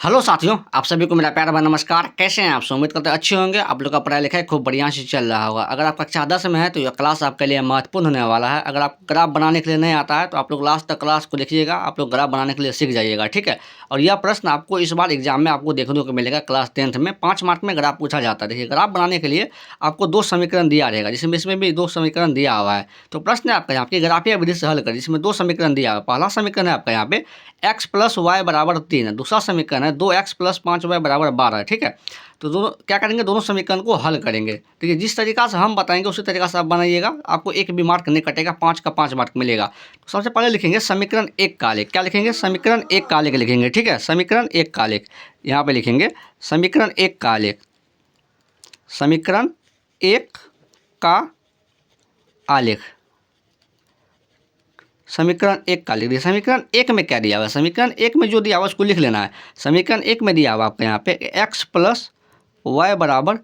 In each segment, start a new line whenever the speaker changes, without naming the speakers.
Hello साथियों, आप सभी को मेरा प्यार भरा नमस्कार। कैसे हैं आप सब? उम्मीद करते हैं अच्छे होंगे। आप लोग का पढ़ाई लिखाई खूब बढ़िया से चल रहा होगा। अगर आप कक्षा 10 में है तो यह क्लास आपके लिए महत्वपूर्ण होने वाला है। अगर आप ग्राफ बनाने के लिए नहीं आता है तो आप लोग लास्ट तक क्लास को देखिएगा, आप लोग ग्राफ बनाने के लिए सीख जाइएगा, ठीक है। और यह प्रश्न आपको इस बार एग्जाम में आपको देखने को मिलेगा। क्लास 10th में 5 मार्क में ग्राफ पूछा जाता है। देखिए, ग्राफ बनाने के लिए आपको 2 समीकरण दिया रहेगा, जिसमें इसमें भी 2 समीकरण दिया हुआ है। तो प्रश्न है आपका यहाँ पे ग्राफीय विधि से हल करें, जिसमें 2 समीकरण दिया हुआ है। पहला समीकरण है आपका यहाँ पे x प्लस वाई बराबर 3 है। दूसरा समीकरण है 2x प्लस 5y बराबर 12 है, ठीक है। तो दोनों क्या करेंगे, दोनों समीकरण को हल करेंगे। ठीक है, जिस तरीका से हम बताएंगे उसी तरीका से आप बनाइएगा, आपको एक भी मार्क नहीं कटेगा, 5 का 5 मार्क मिलेगा। तो सबसे पहले लिखेंगे समीकरण 1 का आलेख। क्या लिखेंगे? समीकरण 1 का आलेख लिखेंगे, ठीक है। समीकरण 1 का आलेख यहाँ पे लिखेंगे, समीकरण 1 का आलेख, समीकरण 1 का आलेख, समीकरण 1 का लिख दिया। समीकरण 1 में क्या दिया हुआ है? समीकरण 1 में जो दिया हुआ उसको लिख लेना है। समीकरण 1 में दिया हुआ आपको यहाँ पे x प्लस वाई बराबर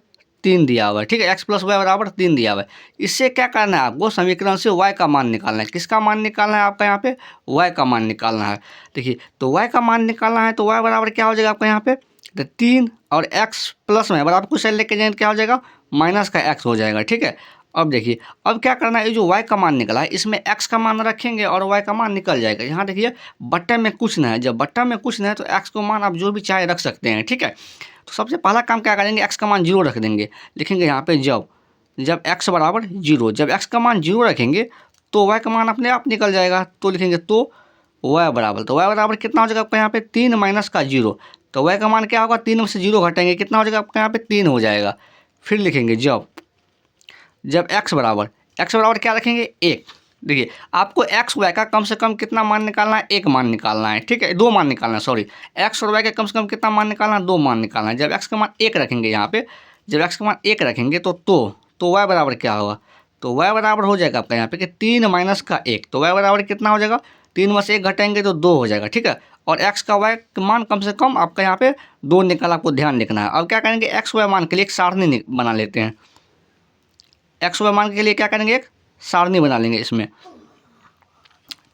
3 दिया हुआ है, ठीक है। x प्लस वाई बराबर 3 दिया हुआ है। इससे क्या करना है आपको? समीकरण से y का मान निकालना है। किसका मान निकालना है आपका यहाँ पे? y का मान निकालना है। देखिए, तो y का मान निकालना है तो y बराबर क्या हो जाएगा आपका यहाँ पे? तो 3 और x प्लस में बराबर कुछ लेके जाएंगे, क्या हो जाएगा? माइनस का x हो जाएगा, ठीक है। अब देखिए, अब क्या करना है, ये जो y का मान निकला है इसमें x का मान रखेंगे और y का मान निकल जाएगा। यहाँ देखिए, बट्टे में कुछ ना है, जब बट्टा में कुछ ना है तो x को मान आप जो भी चाहे रख सकते हैं, ठीक है। तो सबसे पहला काम क्या करेंगे, x का मान 0 रख देंगे। लिखेंगे यहाँ पे जब x बराबर 0, जब x का मान 0 रखेंगे तो y का मान अपने आप निकल जाएगा। तो लिखेंगे तो y बराबर, तो y बराबर कितना हो जाएगा आपका यहाँ पे? 3 माइनस का 0। तो y का मान क्या होगा? 3 में से 0 घटाएंगे, कितना हो जाएगा आपका यहाँ पे? 3 हो जाएगा। फिर लिखेंगे जब x बराबर क्या रखेंगे? 1। देखिए, आपको x y का कम से कम कितना मान निकालना है? 1 मान निकालना है, ठीक है। 2 मान निकालना है, सॉरी। x और y का कम से कम कितना मान निकालना है? 2 मान निकालना है। जब x का मान 1 रखेंगे यहाँ पे, जब x का मान 1 रखेंगे तो y बराबर क्या होगा? तो y बराबर हो जाएगा आपका यहाँ पे कि 3 माइनस का 1। तो y बराबर कितना हो जाएगा? 3 में से 1 घटाएंगे तो 2 हो जाएगा, ठीक है। और x का y का मान कम से कम आपका यहाँ पे 2 निकाला, आपको ध्यान लिखना है। अब क्या करेंगे, x y मान के लिए एक सारणी बना लेते हैं। x y मान के लिए क्या करेंगे, एक सारणी बना लेंगे इसमें,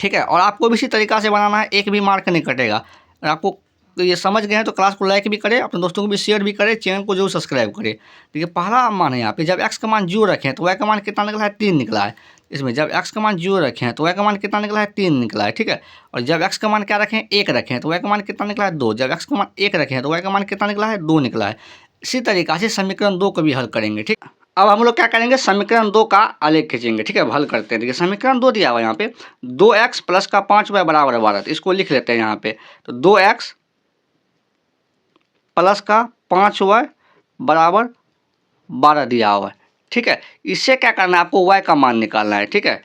ठीक है। और आपको भी इसी तरीका से बनाना है, एक भी मार्क नहीं कटेगा। अगर आपको ये समझ गए हैं तो क्लास को लाइक भी करें, अपने दोस्तों को भी शेयर भी करें, चैनल को जरूर सब्सक्राइब करें। देखिए, पहला मान है यहाँ पे, जब x का मान 0 रखें तो y का मान कितना निकला है? 3 निकला है। इसमें जब x का मान 0 रखें तो y का मान कितना निकला है? 3 निकला है, ठीक है। और जब x का मान क्या रखें? 1 रखें तो y का मान कितना निकला है? 2। जब x का मान 1 रखें तो y का मान कितना निकला है? 2 निकला है। इसी तरीका से समीकरण 2 को भी हल करेंगे, ठीक। अब हम लोग क्या करेंगे, समीकरण 2 का आलेख खींचेंगे, ठीक है। अब हल करते हैं। देखिए, समीकरण 2 दिया हुआ है यहाँ पे 2x प्लस का 5y बराबर 12। तो इसको लिख लेते हैं यहाँ पे। तो 2x प्लस का 5y बराबर 12 दिया हुआ है, ठीक है। इससे क्या करना है आपको? y का मान निकालना है, ठीक है।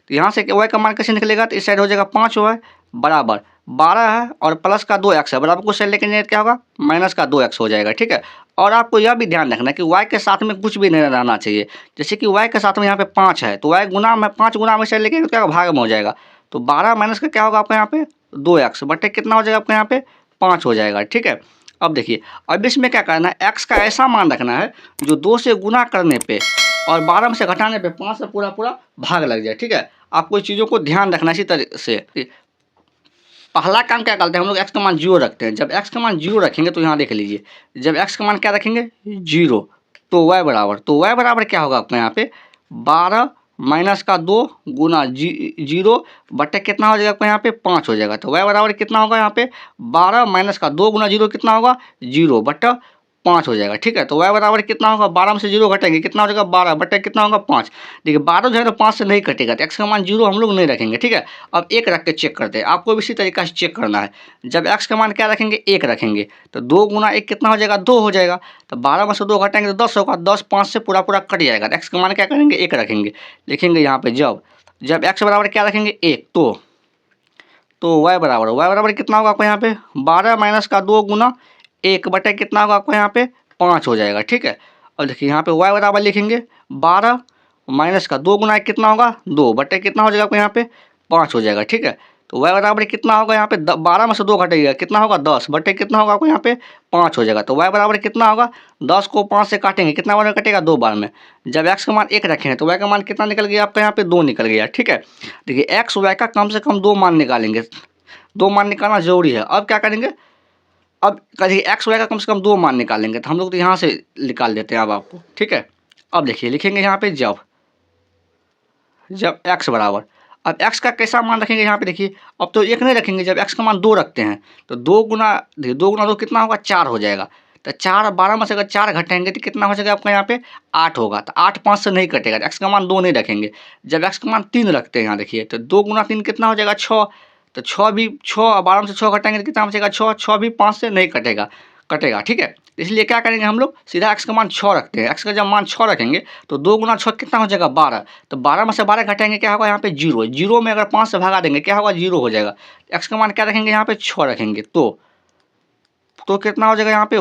तो यहाँ से y का मान कैसे निकलेगा? तो इस साइड हो जाएगा 5y बराबर 12 है और प्लस का 2x है, बराबर कुछ साइड लेके जाए क्या होगा? माइनस का 2x हो जाएगा, ठीक है। और आपको यह भी ध्यान रखना है कि y के साथ में कुछ भी नहीं रहना चाहिए। जैसे कि y के साथ में यहाँ पे 5 है तो y गुना में 5 गुना में साइड लेके तो क्या होगा? भाग में हो जाएगा। तो 12 माइनस का क्या होगा आपका यहाँ पे? 2x बटे कितना हो जाएगा आपका यहाँ पे? 5 हो जाएगा, ठीक है। अब देखिए, अब इसमें क्या करना है, x का ऐसा मान रखना है जो 2 से गुना करने पे और 12 में से घटाने पे 5 से पूरा पूरा भाग लग जाए, ठीक है। आपको इस चीज़ों को ध्यान रखना इसी तरह से। पहला काम क्या करते हैं हम लोग, x का मान 0 रखते हैं। जब x का मान 0 रखेंगे तो यहाँ देख लीजिए, जब x का मान क्या रखेंगे? 0, तो y बराबर क्या होगा आपका यहाँ पे? 12 माइनस का 2 गुना 0 बटे कितना हो जाएगा आपका यहाँ पे? 5 हो जाएगा। तो y बराबर कितना होगा यहाँ पे? 12 माइनस का 2 गुना 0 कितना होगा? 0 बटा 5 हो जाएगा, ठीक है। तो y बराबर कितना होगा? 12 में से 0 घटेंगे, कितना हो जाएगा? 12 बटे कितना होगा? 5। देखिए, 12 जो है तो 5 से नहीं कटेगा, तो x का मान 0 हम लोग नहीं रखेंगे, ठीक है। अब 1 रख के चेक करते हैं। आपको भी इसी तरीका से चेक करना है। जब x का मान क्या रखेंगे? 1 रखेंगे तो 2 गुना 1 कितना हो जाएगा? 2 हो जाएगा। तो 12 में से 2 घटाएंगे तो 10 होगा। 10 5 से पूरा पूरा कट जाएगा। x का मान क्या करेंगे? 1 रखेंगे। लिखेंगे यहाँ पे जब x बराबर क्या रखेंगे? 1, तो y बराबर कितना होगा आपको यहाँ पे? 12 माइनस का 2 गुना 1 बटे कितना होगा आपको यहाँ पे? 5 हो जाएगा, ठीक है। और देखिए, यहाँ पे y बराबर लिखेंगे 12 माइनस का 2 गुना 1 कितना होगा? 2 बटे कितना हो जाएगा आपको यहाँ पे? 5 हो जाएगा, ठीक है। तो y बराबर कितना होगा यहाँ पे? 12 में से 2 घटेगा, कितना होगा? 10 बटे कितना होगा आपको यहाँ पे? 5 हो जाएगा। तो y बराबर कितना होगा? 10 को 5 से काटेंगे, कितना बार में कटेगा? 2 बार में। जब x का मान 1 रखे हैं तो y का मान कितना निकल गया आपका यहाँ पे? 2 निकल गया, ठीक है। देखिए, x y का कम से कम 2 मान निकालेंगे, 2 मान निकालना जरूरी है। अब क्या करेंगे, अब कभी एक्स वाई का कम से कम 2 मान निकालेंगे, तो हम लोग तो यहाँ से निकाल देते हैं अब आपको, ठीक है। अब देखिए लिखेंगे यहाँ पे जब x बराबर, अब x का कैसा मान रखेंगे यहाँ पे देखिए, अब तो 1 नहीं रखेंगे, जब x का मान 2 रखते हैं तो 2 गुना 2 कितना होगा 4 हो जाएगा। तो 4 12 में से अगर 4 घटाएंगे तो कितना हो जाएगा आपका यहाँ पे 8 होगा। तो 8 5 से नहीं कटेगा, x का मान 2 नहीं रखेंगे। जब x का मान 3 रखते हैं यहाँ देखिए, तो 2 गुना 3 कितना हो जाएगा 6। तो 6 भी 6 12 में से 6 घटाएंगे तो कितना बचेगा 6। 6 भी 5 से नहीं कटेगा, ठीक है। इसलिए क्या करेंगे हम लोग, सीधा x का मान 6 रखते हैं। x का जब मान 6 रखेंगे तो 2 गुना 6 कितना हो जाएगा 12। तो 12 में से 12 घटाएंगे क्या होगा यहाँ पे 0। 0 में अगर 5 से भगा देंगे क्या होगा 0 हो जाएगा। x का मान क्या रखेंगे यहाँ पे 6 रखेंगे, तो कितना हो जाएगा यहाँ पे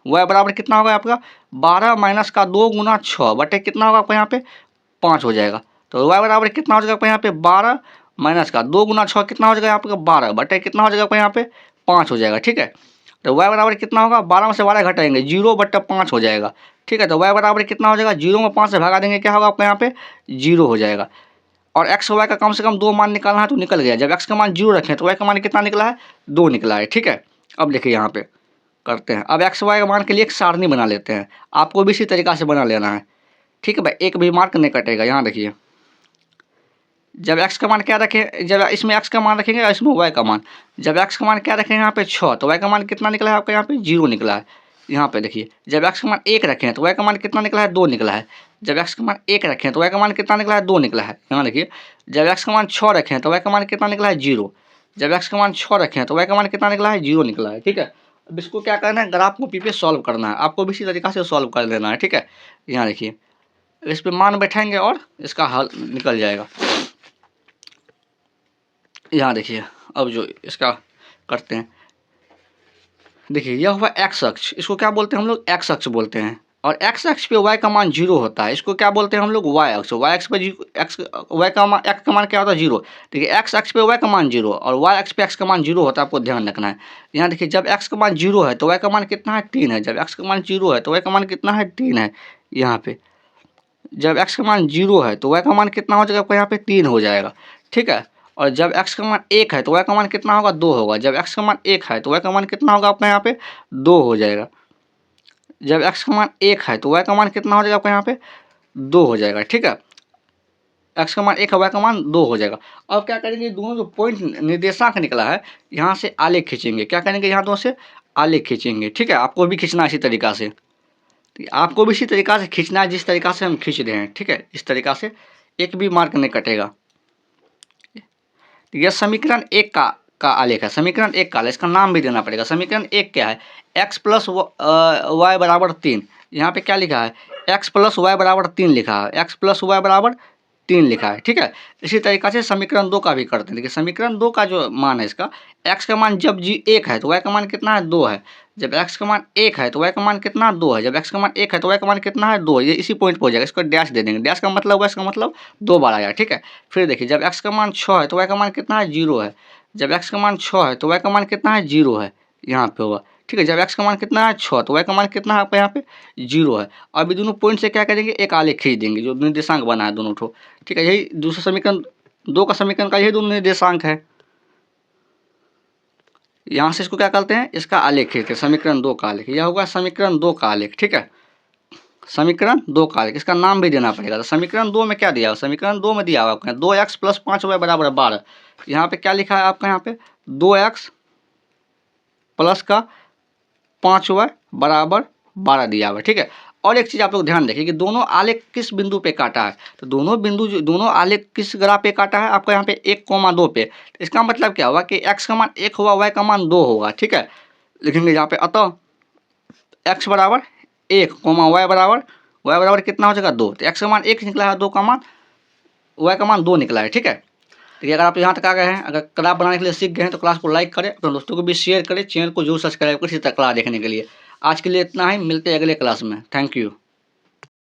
y बराबर कितना होगा आपका 12 माइनस का 2 गुना 6 बटे कितना होगा आपका यहाँ पे 5 हो जाएगा। तो y बराबर कितना हो जाएगा आपका यहाँ पे 12 माइनस का 2 गुना 6 कितना हो जाएगा आपका 12 बटे कितना हो जाएगा आपका यहाँ पे 5 हो जाएगा, ठीक है। तो y बराबर कितना होगा 12 में से 12 घटाएंगे 0 बट्टा 5 हो जाएगा, ठीक है। तो y बराबर कितना हो जाएगा 0 में 5 से भगा देंगे क्या होगा आपका यहाँ पे 0 हो जाएगा। और x y का कम से कम 2 मान निकालना है तो निकल गया। जब x का मान 0 रखें तो y का मान कितना निकला है 2 निकला है, ठीक है। अब देखिए यहाँ पे करते हैं, अब x y का मान के लिए एक सारणी बना लेते हैं। आपको भी इसी तरीका से बना लेना है, ठीक है भाई, एक भी मार्क नहीं कटेगा। यहाँ देखिए जब x का मान क्या रखें, जब इसमें x का मान रखेंगे और इसमें y का मान, जब x का मान क्या रखेंगे यहाँ पे 6 तो y का मान कितना निकला है आपका यहाँ पे 0 निकला है। यहाँ पे देखिए जब x का मान 1 रखें तो y का मान कितना निकला है 2 निकला है। जब x का मान 1 रखें तो y का मान कितना निकला है 2 निकला है। यहाँ देखिए जब x का मान 6 रखें तो y का मान कितना निकला है 0। जब x का मान 6 रखें तो y का मान कितना निकला है 0 निकला है, ठीक है। अब इसको क्या करना है, ग्राफ कॉपी पे सॉल्व करना है, आपको भी इसी तरीका से सॉल्व कर लेना है, ठीक है। यहाँ देखिए इस पर मान बैठाएंगे और इसका हल निकल जाएगा। यहाँ देखिए अब जो इसका करते हैं, देखिए यह हुआ x अक्ष, इसको क्या बोलते हैं हम लोग x अक्ष बोलते हैं। और x अक्ष पे y का मान 0 होता है, इसको क्या बोलते हैं हम लोग y अक्ष। y अक्ष पे y का मान x का मान क्या होता है 0। देखिए x अक्ष पे y का मान 0 और y अक्ष पे x का मान 0 होता है, आपको ध्यान रखना है। यहाँ देखिए जब x का मान 0 है तो y का मान कितना है 3 है। जब x का मान 0 है तो y का मान कितना है 3 है। यहाँ पे जब x का मान 0 है तो y का मान कितना हो जाएगा आपका यहाँ पे 3 हो जाएगा, ठीक है। और जब x का मान 1 है तो y का मान कितना होगा 2 होगा। जब x का मान 1 है तो y का मान कितना होगा आपका यहाँ पे 2 हो जाएगा। जब x का मान 1 है तो y का मान कितना हो जाएगा आपका यहाँ पे 2 हो जाएगा, ठीक है। x का मान 1 है y का मान 2 हो जाएगा। अब क्या करेंगे, दोनों जो पॉइंट निर्देशांक निकला है यहाँ से आलेख खींचेंगे। क्या करेंगे, यहाँ दोनों से आलेख खींचेंगे, ठीक है। आपको भी खींचना इसी तरीका से, आपको भी इसी तरीका से खींचना है जिस तरीका से हम खींच रहे हैं, ठीक है। इस तरीका से एक भी मार्क नहीं कटेगा। यह समीकरण 1 का आलेख है, समीकरण 1 का आलेख, इसका नाम भी देना पड़ेगा। समीकरण 1 क्या है, x प्लस वाई बराबर 3। यहाँ पे क्या लिखा है x प्लस वाई बराबर 3 लिखा है, x प्लस वाई बराबर 3 लिखा है, ठीक है। इसी तरीका से समीकरण 2 का भी करते हैं। देखिए समीकरण 2 का जो मान है इसका, x का मान जब 1 है तो y का मान कितना है 2 है। जब x का मान 1 है तो y का मान कितना 2 है। जब x का मान 1 है तो y का मान कितना है 2। ये इसी पॉइंट पर हो जाएगा, इसको डैश दे देंगे। डैश का मतलब y का मतलब 2 बार आएगा, ठीक है। फिर देखिए जब x का मान 6 है तो y का मान कितना है 0 है। जब x का मान 6 है तो y का मान कितना है 0 है, यहाँ पे होगा, ठीक है। जब x का मान कितना है 6 तो y का मान कितना है आपका यहाँ पे 0 है। अब दोनों पॉइंट से क्या करेंगे, एक आलेख खींच देंगे जो निर्देशांक बना है दोनों ठो, ठीक है। यही दूसरा समीकरण 2 का समीकरण का यही दोनों निर्देशांक है। यहाँ से इसको क्या करते हैं, इसका आलेख खींचते हैं, समीकरण 2 का आलेख। यह होगा समीकरण 2 का आलेख, ठीक है। समीकरण 2 का आलेख, इसका नाम भी देना पड़ेगा। तो समीकरण 2 में क्या दिया हुआ, समीकरण 2 में दिया हुआ आपका 2x प्लस 5y बराबर 12। यहाँ पे क्या लिखा है आपका, यहाँ पे 2x प्लस का 5y बराबर 12 दिया हुआ है, ठीक है। और एक चीज़ आप लोग ध्यान रखिए कि दोनों आलेख किस बिंदु पे काटा है। तो दोनों आलेख किस ग्राफ पे काटा है आपका यहाँ पे 1,2 पे। तो इसका मतलब क्या हुआ कि x का मान 1 होगा, y का मान 2 होगा, ठीक है। लिखेंगे यहाँ पे अतः x बराबर 1, y बराबर कितना हो जाएगा 2। तो x का मान 1 निकला है, 2 का मान y का मान 2 निकला है, ठीक है। तो अगर आप यहाँ तक आ गए हैं, अगर क्लास बनाने के लिए सीख गए हैं तो क्लास को लाइक करें, अपने दोस्तों को भी शेयर करें, चैनल को जरूर सब्सक्राइब करें इसी तरह क्लास देखने के लिए। आज के लिए इतना ही, मिलते हैं अगले क्लास में। Thank you.